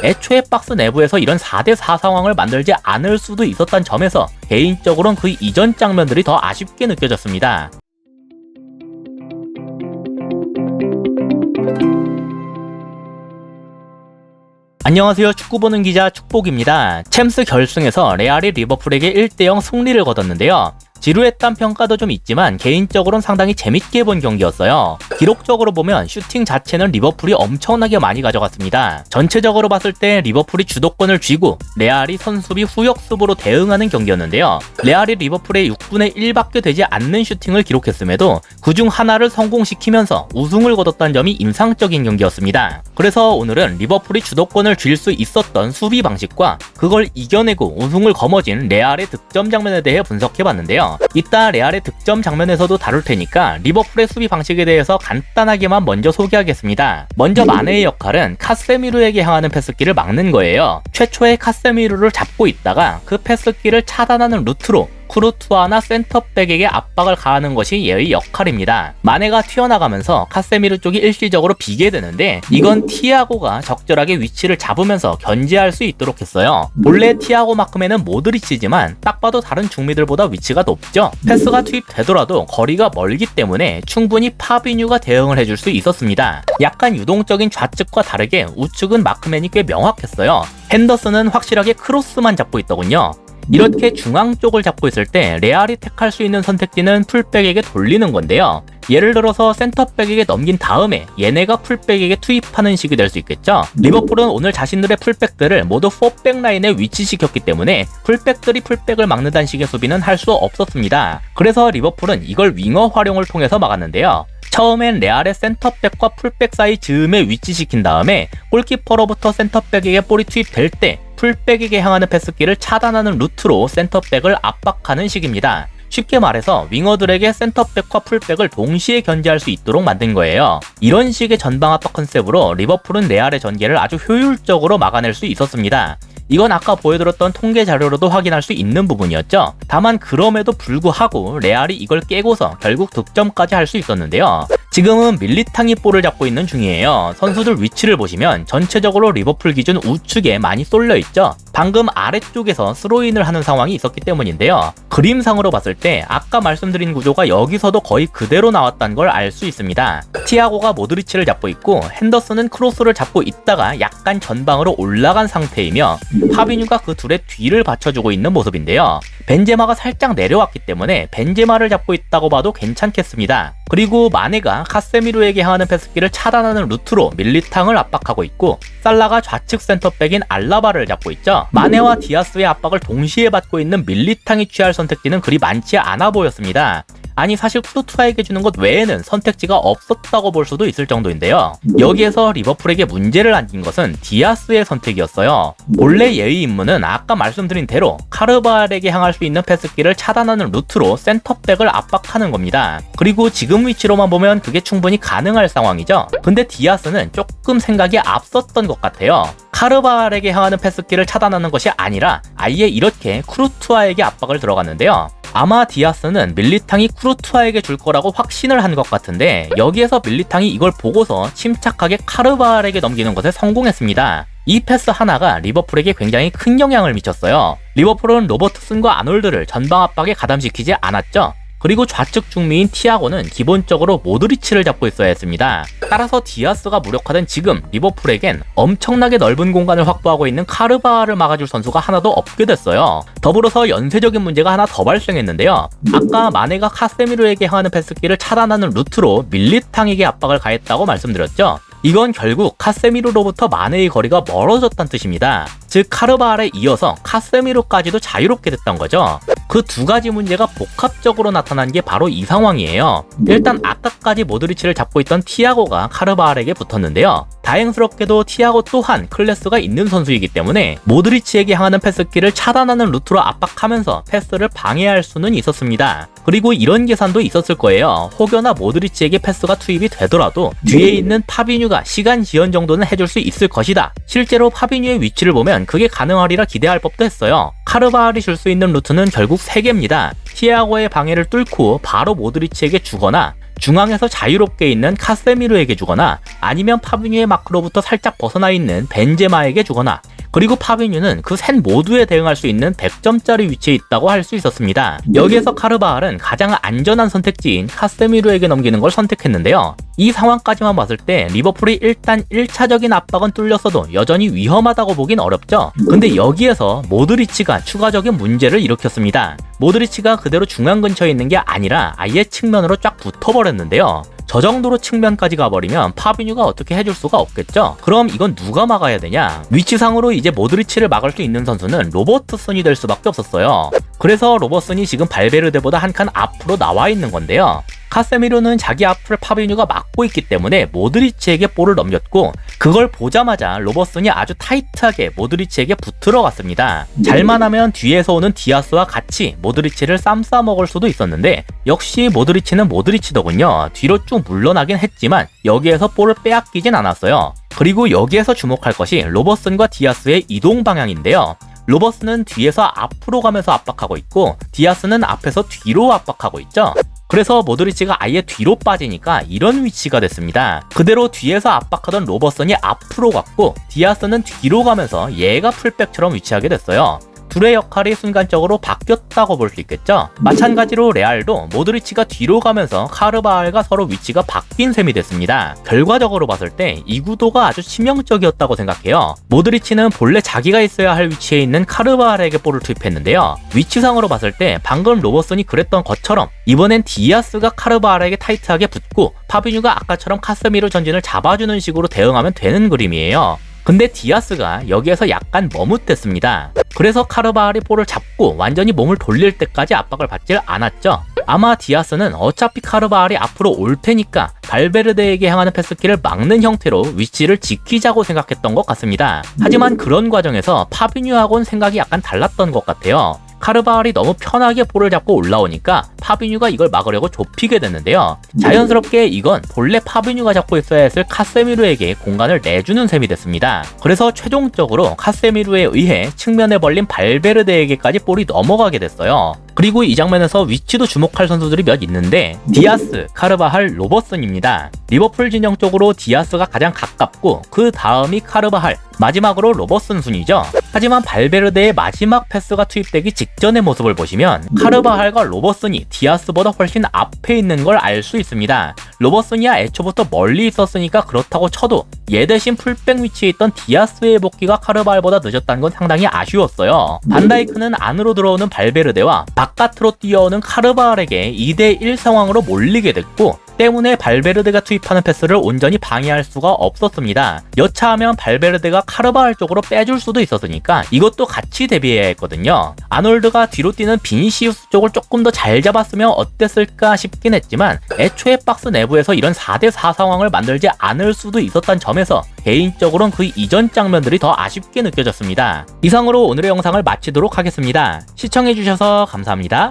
애초에 박스 내부에서 이런 4대4 상황을 만들지 않을 수도 있었던 점에서 개인적으로는 그 이전 장면들이 더 아쉽게 느껴졌습니다. 안녕하세요. 축구 보는 기자 축복입니다. 챔스 결승에서 레알이 리버풀에게 1대0 승리를 거뒀는데요. 지루했단 평가도 좀 있지만 개인적으로는 상당히 재밌게 본 경기였어요. 기록적으로 보면 슈팅 자체는 리버풀이 엄청나게 많이 가져갔습니다. 전체적으로 봤을 때 리버풀이 주도권을 쥐고 레알이 선수비 후역습으로 대응하는 경기였는데요. 레알이 리버풀의 6분의 1밖에 되지 않는 슈팅을 기록했음에도 그중 하나를 성공시키면서 우승을 거뒀다는 점이 인상적인 경기였습니다. 그래서 오늘은 리버풀이 주도권을 쥘 수 있었던 수비 방식과 그걸 이겨내고 우승을 거머쥔 레알의 득점 장면에 대해 분석해봤는데요. 이따 레알의 득점 장면에서도 다룰 테니까 리버풀의 수비 방식에 대해서 간단하게만 먼저 소개하겠습니다. 먼저 마네의 역할은 카세미루에게 향하는 패스기를 막는 거예요. 최초에 카세미루를 잡고 있다가 그 패스기를 차단하는 루트로 쿠르투아나 센터백에게 압박을 가하는 것이 얘의 역할입니다. 마네가 튀어나가면서 카세미루 쪽이 일시적으로 비게 되는데 이건 티아고가 적절하게 위치를 잡으면서 견제할 수 있도록 했어요. 본래 티아고만큼에는 모드리치지만 딱 봐도 다른 중미들보다 위치가 높죠. 패스가 투입되더라도 거리가 멀기 때문에 충분히 파비뉴가 대응을 해줄 수 있었습니다. 약간 유동적인 좌측과 다르게 우측은 마크맨이 꽤 명확했어요. 핸더슨은 확실하게 크로스만 잡고 있더군요. 이렇게 중앙 쪽을 잡고 있을 때 레알이 택할 수 있는 선택지는 풀백에게 돌리는 건데요. 예를 들어서 센터백에게 넘긴 다음에 얘네가 풀백에게 투입하는 식이 될 수 있겠죠. 리버풀은 오늘 자신들의 풀백들을 모두 4백 라인에 위치시켰기 때문에 풀백들이 풀백을 막는다는 식의 수비는 할 수 없었습니다. 그래서 리버풀은 이걸 윙어 활용을 통해서 막았는데요. 처음엔 레알의 센터백과 풀백 사이 즈음에 위치시킨 다음에 골키퍼로부터 센터백에게 볼이 투입될 때 풀백에게 향하는 패스기를 차단하는 루트로 센터백을 압박하는 식입니다. 쉽게 말해서 윙어들에게 센터백과 풀백을 동시에 견제할 수 있도록 만든 거예요. 이런 식의 전방 압박 컨셉으로 리버풀은 레알의 전개를 아주 효율적으로 막아낼 수 있었습니다. 이건 아까 보여드렸던 통계 자료로도 확인할 수 있는 부분이었죠. 다만 그럼에도 불구하고 레알이 이걸 깨고서 결국 득점까지 할 수 있었는데요. 지금은 밀리탕이 볼을 잡고 있는 중이에요. 선수들 위치를 보시면 전체적으로 리버풀 기준 우측에 많이 쏠려 있죠. 방금 아래쪽에서 스로인을 하는 상황이 있었기 때문인데요. 그림상으로 봤을 때 아까 말씀드린 구조가 여기서도 거의 그대로 나왔다는 걸 알 수 있습니다. 티아고가 모드리치를 잡고 있고 핸더슨은 크로스를 잡고 있다가 약간 전방으로 올라간 상태이며 파비뉴가 그 둘의 뒤를 받쳐주고 있는 모습인데요. 벤제마가 살짝 내려왔기 때문에 벤제마를 잡고 있다고 봐도 괜찮겠습니다. 그리고 마네가 카세미루에게 향하는 패스기를 차단하는 루트로 밀리탕을 압박하고 있고 살라가 좌측 센터백인 알라바를 잡고 있죠. 마네와 디아스의 압박을 동시에 받고 있는 밀리탕이 취할 선택지는 그리 많지 않아 보였습니다. 아니 사실 쿠르투아에게 주는 것 외에는 선택지가 없었다고 볼 수도 있을 정도인데요. 여기에서 리버풀에게 문제를 안긴 것은 디아스의 선택이었어요. 본래 얘의 임무는 아까 말씀드린 대로 카르바알에게 향할 수 있는 패스기를 차단하는 루트로 센터백을 압박하는 겁니다. 그리고 지금 위치로만 보면 그게 충분히 가능할 상황이죠. 근데 디아스는 조금 생각이 앞섰던 것 같아요. 카르바알에게 향하는 패스기를 차단하는 것이 아니라 아예 이렇게 쿠르투아에게 압박을 들어갔는데요. 아마 디아스는 밀리탕이 쿠르투아에게 줄 거라고 확신을 한 것 같은데 여기에서 밀리탕이 이걸 보고서 침착하게 카르바알에게 넘기는 것에 성공했습니다. 이 패스 하나가 리버풀에게 굉장히 큰 영향을 미쳤어요. 리버풀은 로버트슨과 아놀드를 전방 압박에 가담시키지 않았죠. 그리고 좌측 중미인 티아고는 기본적으로 모드리치를 잡고 있어야 했습니다. 따라서 디아스가 무력화된 지금 리버풀에겐 엄청나게 넓은 공간을 확보하고 있는 카르바알을 막아줄 선수가 하나도 없게 됐어요. 더불어서 연쇄적인 문제가 하나 더 발생했는데요. 아까 마네가 카세미루에게 향하는 패스기를 차단하는 루트로 밀리탕에게 압박을 가했다고 말씀드렸죠. 이건 결국 카세미루로부터 마네의 거리가 멀어졌다는 뜻입니다. 즉 카르바알에 이어서 카세미루까지도 자유롭게 됐던 거죠. 그 두 가지 문제가 복합적으로 나타난 게 바로 이 상황이에요. 일단 아까까지 모드리치를 잡고 있던 티아고가 카르바알에게 붙었는데요. 다행스럽게도 티아고 또한 클래스가 있는 선수이기 때문에 모드리치에게 향하는 패스기를 차단하는 루트로 압박하면서 패스를 방해할 수는 있었습니다. 그리고 이런 계산도 있었을 거예요. 혹여나 모드리치에게 패스가 투입이 되더라도 뒤에 있는 파비뉴가 시간 지연 정도는 해줄 수 있을 것이다. 실제로 파비뉴의 위치를 보면 그게 가능하리라 기대할 법도 했어요. 카르바알이 줄 수 있는 루트는 결국 3개입니다. 티아고의 방해를 뚫고 바로 모드리치에게 주거나 중앙에서 자유롭게 있는 카세미르에게 주거나 아니면 파비뉴의 마크로부터 살짝 벗어나 있는 벤제마에게 주거나, 그리고 파비뉴는 그 셋 모두에 대응할 수 있는 100점짜리 위치에 있다고 할 수 있었습니다. 여기에서 카르바할은 가장 안전한 선택지인 카세미르에게 넘기는 걸 선택했는데요. 이 상황까지만 봤을 때 리버풀이 일단 1차적인 압박은 뚫렸어도 여전히 위험하다고 보긴 어렵죠. 근데 여기에서 모드리치가 추가적인 문제를 일으켰습니다. 모드리치가 그대로 중앙 근처에 있는 게 아니라 아예 측면으로 쫙 붙어버렸는데요. 저 정도로 측면까지 가버리면 파비뉴가 어떻게 해줄 수가 없겠죠. 그럼 이건 누가 막아야 되냐? 위치상으로 이제 모드리치를 막을 수 있는 선수는 로버트슨이 될 수밖에 없었어요. 그래서 로버트슨이 지금 발베르데보다 한 칸 앞으로 나와 있는 건데요. 카세미르는 자기 앞을 파비뉴가 막고 있기 때문에 모드리치에게 볼을 넘겼고, 그걸 보자마자 로버슨이 아주 타이트하게 모드리치에게 붙들어 갔습니다. 잘만 하면 뒤에서 오는 디아스와 같이 모드리치를 쌈 싸 먹을 수도 있었는데, 역시 모드리치는 모드리치더군요. 뒤로 쭉 물러나긴 했지만 여기에서 볼을 빼앗기진 않았어요. 그리고 여기에서 주목할 것이 로버슨과 디아스의 이동 방향인데요. 로버슨은 뒤에서 앞으로 가면서 압박하고 있고, 디아스는 앞에서 뒤로 압박하고 있죠. 그래서 모드리치가 아예 뒤로 빠지니까 이런 위치가 됐습니다. 그대로 뒤에서 압박하던 로버슨이 앞으로 갔고, 디아스는 뒤로 가면서 얘가 풀백처럼 위치하게 됐어요. 둘의 역할이 순간적으로 바뀌었다고 볼 수 있겠죠. 마찬가지로 레알도 모드리치가 뒤로 가면서 카르바할과 서로 위치가 바뀐 셈이 됐습니다. 결과적으로 봤을 때 이 구도가 아주 치명적이었다고 생각해요. 모드리치는 본래 자기가 있어야 할 위치에 있는 카르바할에게 볼을 투입했는데요. 위치상으로 봤을 때 방금 로버슨이 그랬던 것처럼 이번엔 디아스가 카르바할에게 타이트하게 붙고 파비뉴가 아까처럼 카세미르 전진을 잡아주는 식으로 대응하면 되는 그림이에요. 근데 디아스가 여기에서 약간 머뭇댔습니다. 그래서 카르바할이 볼을 잡고 완전히 몸을 돌릴 때까지 압박을 받질 않았죠. 아마 디아스는 어차피 카르바할이 앞으로 올 테니까 발베르데에게 향하는 패스키를 막는 형태로 위치를 지키자고 생각했던 것 같습니다. 하지만 그런 과정에서 파비뉴하고는 생각이 약간 달랐던 것 같아요. 카르바할이 너무 편하게 볼을 잡고 올라오니까 파비뉴가 이걸 막으려고 좁히게 됐는데요. 자연스럽게 이건 본래 파비뉴가 잡고 있어야 했을 카세미르에게 공간을 내주는 셈이 됐습니다. 그래서 최종적으로 카세미르에 의해 측면에 벌린 발베르데에게까지 볼이 넘어가게 됐어요. 그리고 이 장면에서 위치도 주목할 선수들이 몇 있는데, 디아스, 카르바할, 로버슨입니다. 리버풀 진영 쪽으로 디아스가 가장 가깝고 그 다음이 카르바할, 마지막으로 로버슨 순이죠. 하지만 발베르데의 마지막 패스가 투입되기 직전의 모습을 보시면 카르바할과 로버슨이 디아스보다 훨씬 앞에 있는 걸 알 수 있습니다. 로버슨이야 애초부터 멀리 있었으니까 그렇다고 쳐도 얘 대신 풀백 위치에 있던 디아스의 복귀가 카르바할보다 늦었다는 건 상당히 아쉬웠어요. 반다이크는 안으로 들어오는 발베르데와 바깥으로 뛰어오는 카르바할에게 2대1 상황으로 몰리게 됐고, 때문에 발베르데가 투입하는 패스를 온전히 방해할 수가 없었습니다. 여차하면 발베르데가 카르바할 쪽으로 빼줄 수도 있었으니까 이것도 같이 대비해야 했거든요. 아놀드가 뒤로 뛰는 비니시우스 쪽을 조금 더 잘 잡았으면 어땠을까 싶긴 했지만 애초에 박스 내부에서 이런 4대4 상황을 만들지 않을 수도 있었던 점에서 개인적으로는 그 이전 장면들이 더 아쉽게 느껴졌습니다. 이상으로 오늘의 영상을 마치도록 하겠습니다. 시청해주셔서 감사합니다.